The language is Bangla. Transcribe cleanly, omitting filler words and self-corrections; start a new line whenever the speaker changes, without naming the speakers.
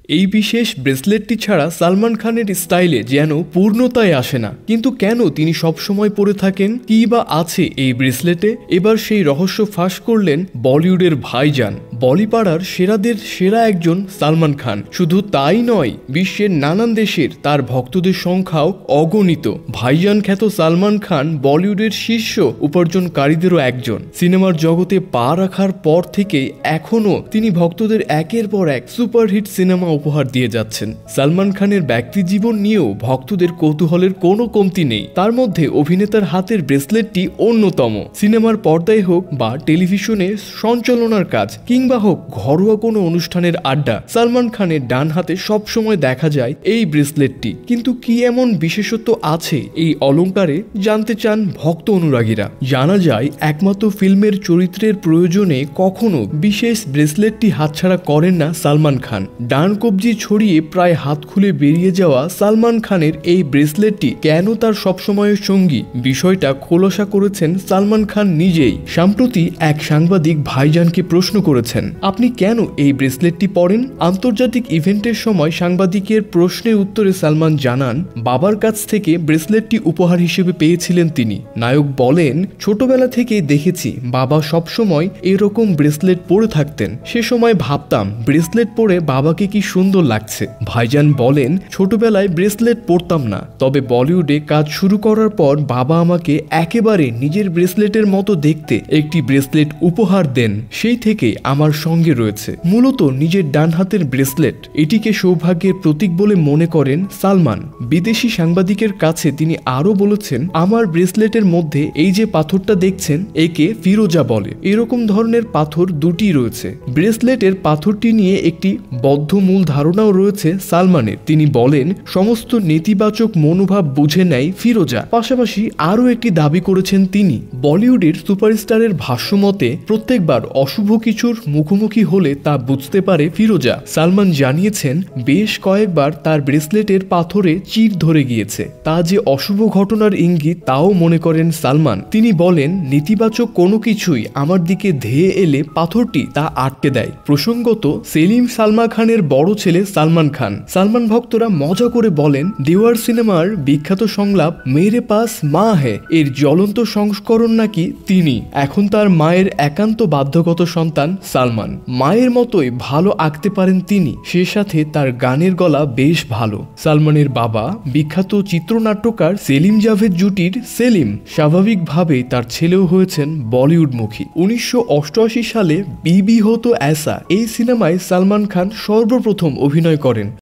এই বিশেষ ব্রেসলেটটি ছাড়া সালমান খানের স্টাইলে যেন পূর্ণতায় আসে না। কিন্তু কেন তিনি সবসময় পরে থাকেন, কি বা আছে এই ব্রেসলেটে? এবার সেই রহস্য ফাঁস করলেন বলিউডের ভাইজান, বলিপাড়ার সেরাদের সেরা একজন সালমান খান। শুধু তাই নয়, বিশ্বের নানান দেশের তার ভক্তদের সংখ্যাও অগণিত। ভাইজান খ্যাত সালমান খান বলিউডের শীর্ষ উপার্জনকারীদেরও একজন। সিনেমার জগতে পা রাখার পর থেকে এখনও তিনি ভক্তদের একের পর এক সুপারহিট সিনেমা উপহার দিয়ে যাচ্ছেন। সালমান খানের ব্যক্তি জীবন নিয়েও ভক্তদের কৌতূহলের কোনো কমতি নেই। তার মধ্যে অভিনেতার হাতের ব্রেসলেটটি অন্যতম। সিনেমার পর্দায় হোক বা টেলিভিশনে সঞ্চালনার কাজ কিংবা হোক ঘরোয়া কোনো অনুষ্ঠানের আড্ডা, সালমান খানের ডান হাতে সবসময় দেখা যায় এই ব্রেসলেটটি। কিন্তু কি এমন বিশেষত্ব আছে এই অলংকারে, জানতে চান ভক্ত অনুরাগীরা। জানা যায় একমাত্র ফিল্মের চরিত্রের প্রয়োজনে কখনো বিশেষ ব্রেসলেটটি হাতছাড়া করেন না সালমান খান। ডান কবজি ছড়িয়ে প্রায় হাত খুলে বেরিয়ে যাওয়া সালমান খানের এই ব্রেসলেটটি কেন তার সবসময়ের সঙ্গী, বিষয়টা খোলাসা করেছেন সালমান খান নিজেই। সম্প্রতি এক সাংবাদিক ভাইজানকে প্রশ্ন করেছেন, আপনি কেন এই ব্রেসলেটটি পরেন? আন্তর্জাতিক ইভেন্টের সময় সাংবাদিকের প্রশ্নের উত্তরে সালমান জানান, বাবার কাছ থেকে ব্রেসলেটটি উপহার হিসেবে পেয়েছিলেন তিনি। নায়ক বলেন, ছোটবেলা থেকেই দেখেছি বাবা সবসময় এরকম ব্রেসলেট পরে থাকতেন। সে সময় ভাবতাম ব্রেসলেট পরে বাবাকে কি সুন্দর লাগছে। ভাইজান বলেন, ছোটবেলায় ব্রেসলেট পরতাম না, তবে বলিউডে কাজ শুরু করার পর বাবা আমাকে একেবারে নিজের ব্রেসলেটের মতো দেখতে একটি ব্রেসলেট উপহার দেন। সেই থেকে আমার সঙ্গে রয়েছে। মূলত নিজের ডান হাতের ব্রেসলেট, এটিকে সৌভাগ্যের প্রতীক বলে মনে করেন সালমান। বিদেশি সাংবাদিকের কাছে তিনি আরও বলেছেন, আমার ব্রেসলেটের মধ্যে এই যে পাথরটা দেখছেন, একে ফিরোজা বলে। এরকম ধরনের পাথর দুটি রয়েছে। ব্রেসলেটের পাথরটি নিয়ে একটি বদ্ধ মূল ধারণাও রয়েছে সালমানের। তিনি বলেন, সমস্ত নেতিবাচক মনোভাব বুঝে নেয় ফিরোজা। পাশাপাশি আরও একটি দাবি করেছেন তিনি, বলিউডের সুপারস্টারের ভাষ্যমতে প্রত্যেকবার অশুভ কিছুর মুখোমুখি হলে তা বুঝতে পারে ফিরোজা। সালমান জানিয়েছেন, বেশ কয়েকবার তার ব্রেসলেটের পাথরে চির ধরে গিয়েছে। তা যে অশুভ ঘটনার ইঙ্গিত তাও মনে করেন সালমান। তিনি বলেন, নেতিবাচক কোনো কিছুই আমার দিকে ধেয়ে এলে পাথরটি তা আটকে দেয়। প্রসঙ্গত, সেলিম সালমান খানের বড় ছেলে সালমান খান। সালমান ভক্তরা মজা করে বলেন, দেওয়ার সিনেমার বিখ্যাত সংলাপ মেরে পাস মা হে এর জ্বলন্ত সংস্করণ নাকি তিনি। এখন তার মায়ের একান্ত বাধ্যগত সন্তান সালমান। মায়ের মতোই ভালো আঁকতে পারেন তিনি, সে সাথে তার গানের গলা বেশ ভালো। সালমানের বাবা বিখ্যাত চিত্রনাট্যকার সেলিম জাভেদ জুটির সেলিম। স্বাভাবিকভাবেই তার ছেলেও হয়েছেন বলিউডমুখী। 1988 সালে বিবি হো তো ऐसा এই সিনেমায় সালমান খান সর্বপ্রথম অভিনয় করেন।